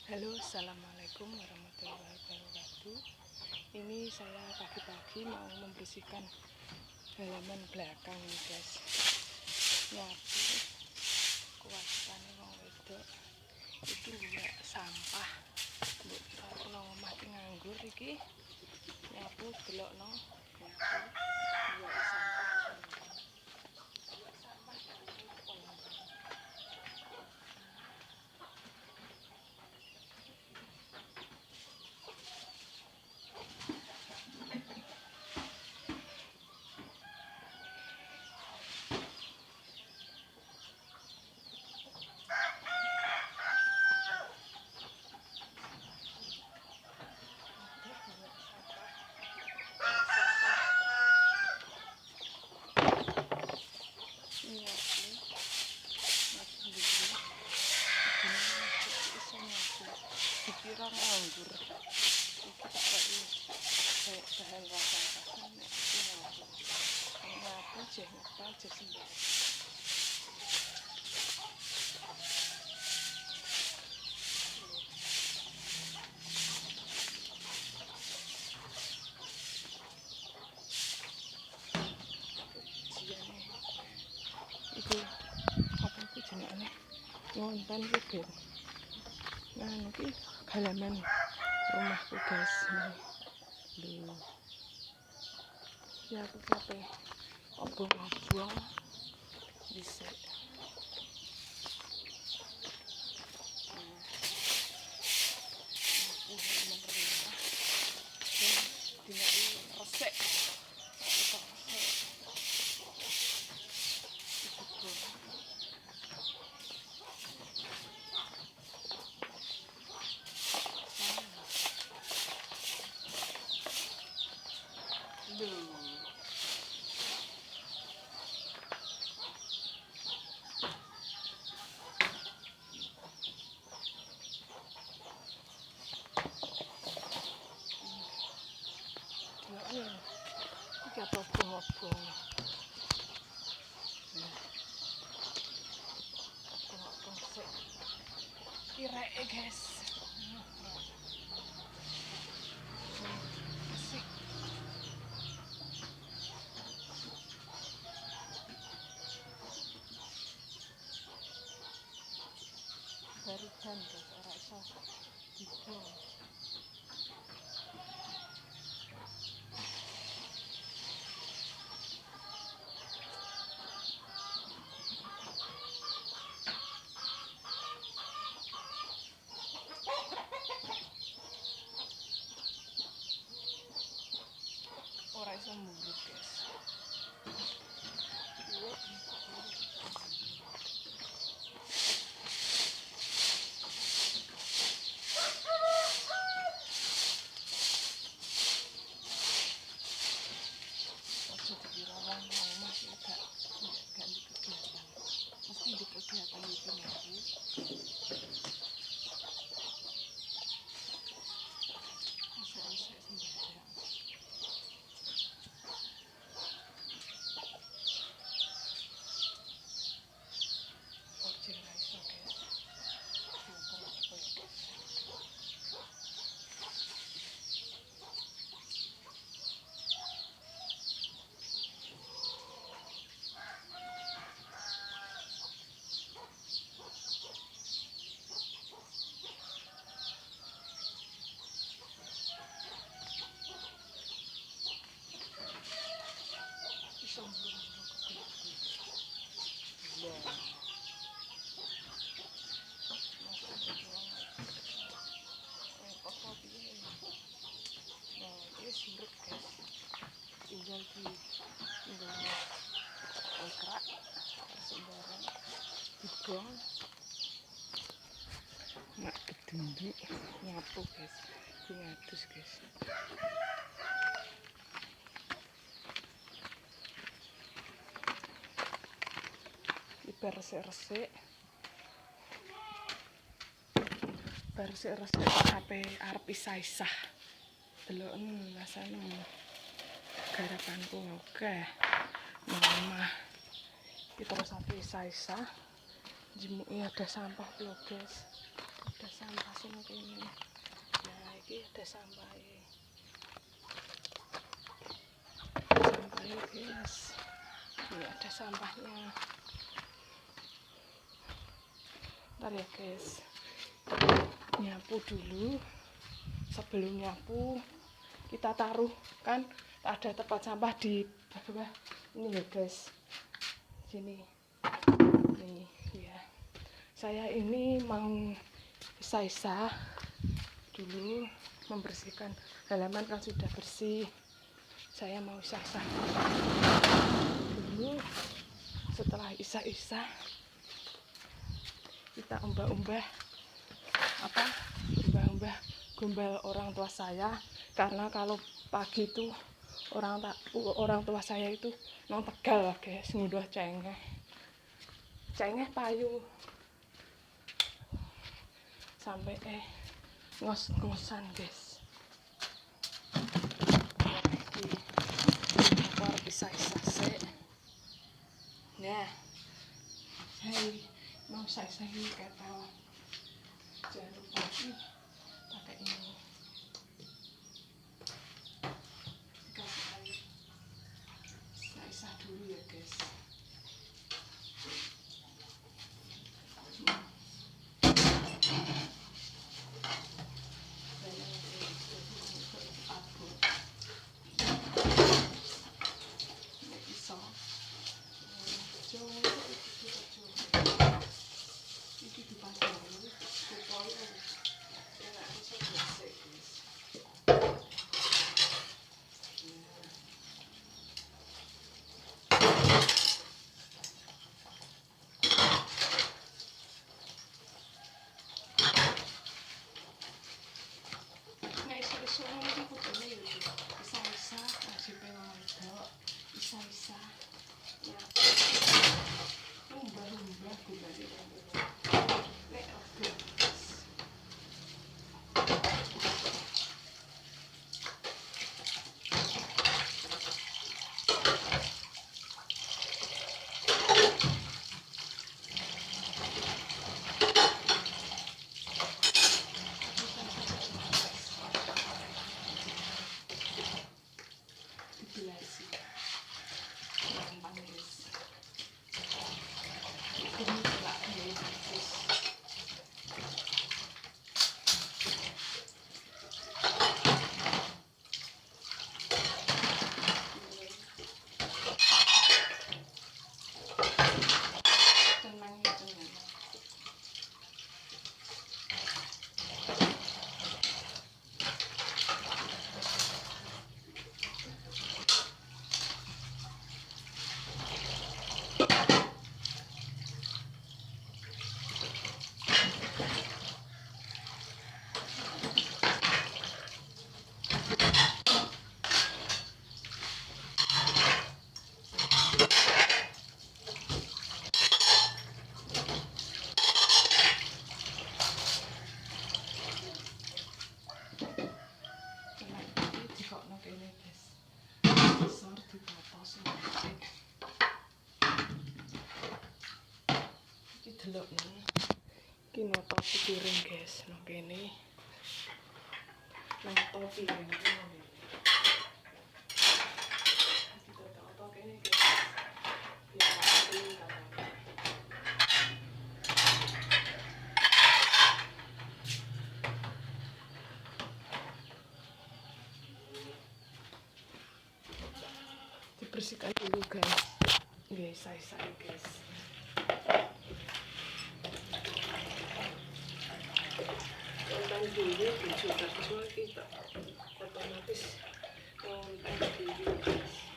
Halo, assalamualaikum warahmatullahi wabarakatuh. Ini saya pagi-pagi mau membersihkan halaman belakang, guys. Nyapu kewajibannya wong wedok iki nggak sampah. Mbok karo nang omah iki nganggur iki nyapu delokno nyapu nggak sampah. Dikira nganggur iki tak kei bahan rasan-rasan nek nyapu jeh ngepel jeh sembarang. Ujiane iku apa iku jenenge ngonten iki ben nah iki halaman rumahku, guys. Lho ya aku kabeh obong-obong dhisik. Aku halaman rumah dan dinaki resik kok resik lho. Iki apa obong-obong. Obong-obong sik ireke, guys. Asik. Baru jam, guys, ora iso dibuang. Ora iso mburuk, guys. Ojo dikira wong omah iki gak di kegiatan. Mesti di kegiatan iki nyapu. Resik-resik sembarang. Ojo ora iso, guys. Diobong-obong, guys. Iso mburuk-mburuk kegiatan. Iya. Apa piye? Nah, ini surut, guys. Tinggal angkrak sembarang dibong. Mak bedunduk nyapu, guys. Iki ngadus, guys. Iki resik-resik. Bar resik-resik ape arep isah-isah. Deloken rasane garapanku akeh. Mama. Iki terus ape isah-isah. Jemuke ada sampah lho, guys. Ada sampah sini kene. sampahnya. Sampahnya guys, ini ada sampahnya. Ntar ya guys, nyapu dulu. Sebelum nyapu kita taruh, kan ada tempat sampah di bawah ini ya guys, sini nih ya. Saya ini mau isa-isa dulu membersihkan halaman, kan sudah bersih. Saya mau isa-isa dulu. Setelah isa-isa kita umbah-umbah gombal orang tua saya, karena kalau pagi itu orang tua saya itu nang Tegal guys, ngunduh cengeh payu sampai ngos-ngosan guys. Aku bisa-isa sih. Nah, saya mau isa-isa ini ketel. Jangan lupa pakai ini. Kasih air. Isa-isa dulu ya guys. Isa-isa ya, umbah-umbah gulanya. Delok nih, iki noto piring guys, nang kene. Noto piring iki nang kene. Kita noto kene guys. Biar piring kan. Dibersihkan dulu guys. Guys, saya guys. Dulu visual kita otomatis konten dulu guys.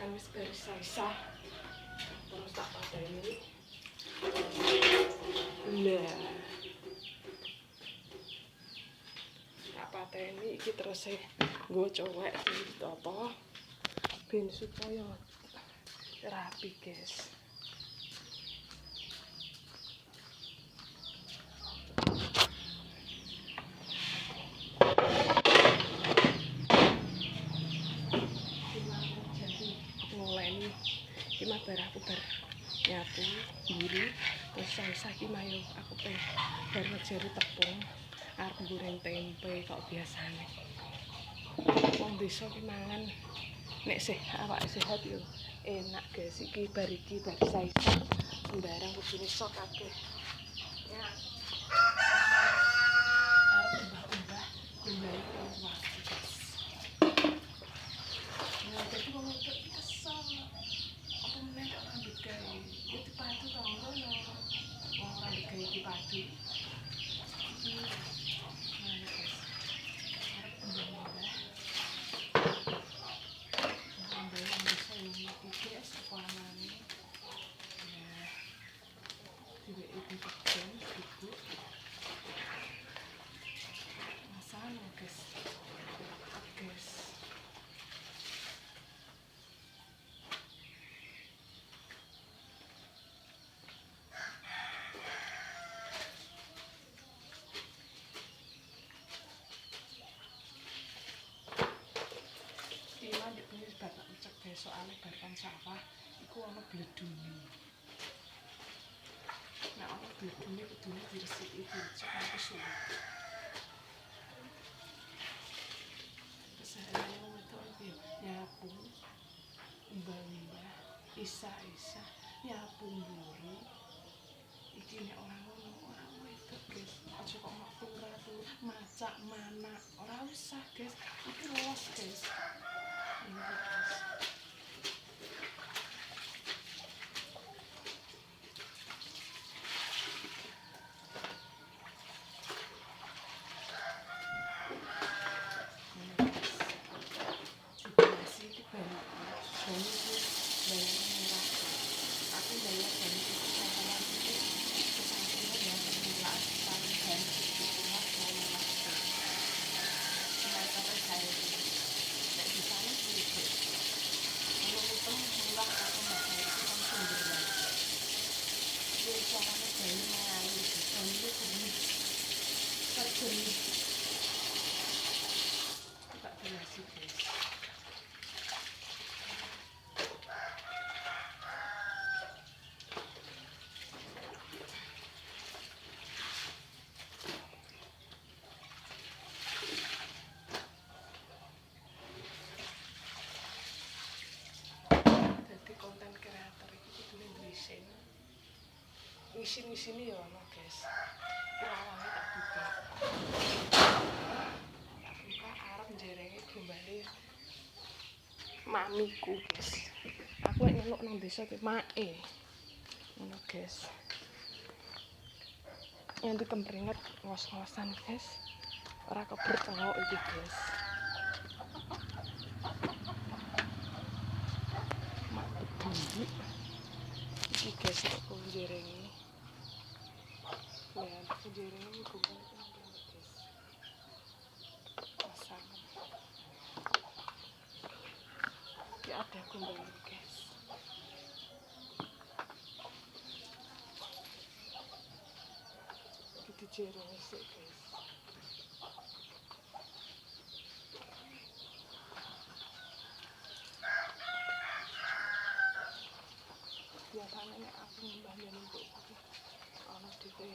Kan wis bersih-sah terus tak pateni. Lah tak pateni iki terus nggo cowek apa ben supaya rapi guys. Ngoleni iki mah bar aku bar nyapu mburi terus saiki mayo aku bar ngejeri tepung arep goreng tempe kok biasane. Wong desa ki mangan nek awake sehat yo enak guys. Iki bar saisa sembarang kudune sok kabeh. Ya. Arep mbah-mbah kembali ke waktu guys. Nah, jadi wong itu kesel. Apa meneh kok rambut gawe? Ya dipadu to ngono. Wong rambut gawe dipadu. Nah, ya guys. Arep mbah-mbah. Mbah yang bisa iki guys sepanane. Nah, diweki peken ibu. Masane guys. Guys. Bapak ucap guys soalnya barang sawah iku ana bledune. Nah ana bledune kudune diresiki dicek aku suwe. Keseharian wong wedok iki nyapu, mbah-mbah, isa-isa, nyapu mburi. Iki nek ora ngono ora wedok guys. Aja kok ratu macak manak. Ora usah guys. Iki los guys. Ini guys. Tak biasa guys. Jadi konten kreator itu kudune desain. Ngisi-ngisine ya ono guys. Lawange tak buka. Tak buka arep jerenge gombale mamiku guys. Aku lek nyeluk nang desa ki mae. Ngono guys. Yang dikempringet ngos-ngosan guys. Ora keber cengok iki guys. Mak peduli. Iki guys aku jerenge. Ya, aku jerenge gombale guys. Pasang. Ki ada gombale guys. Iki jerenge sik guys. Biasanya nek aku mbah yen empuk ana dhewe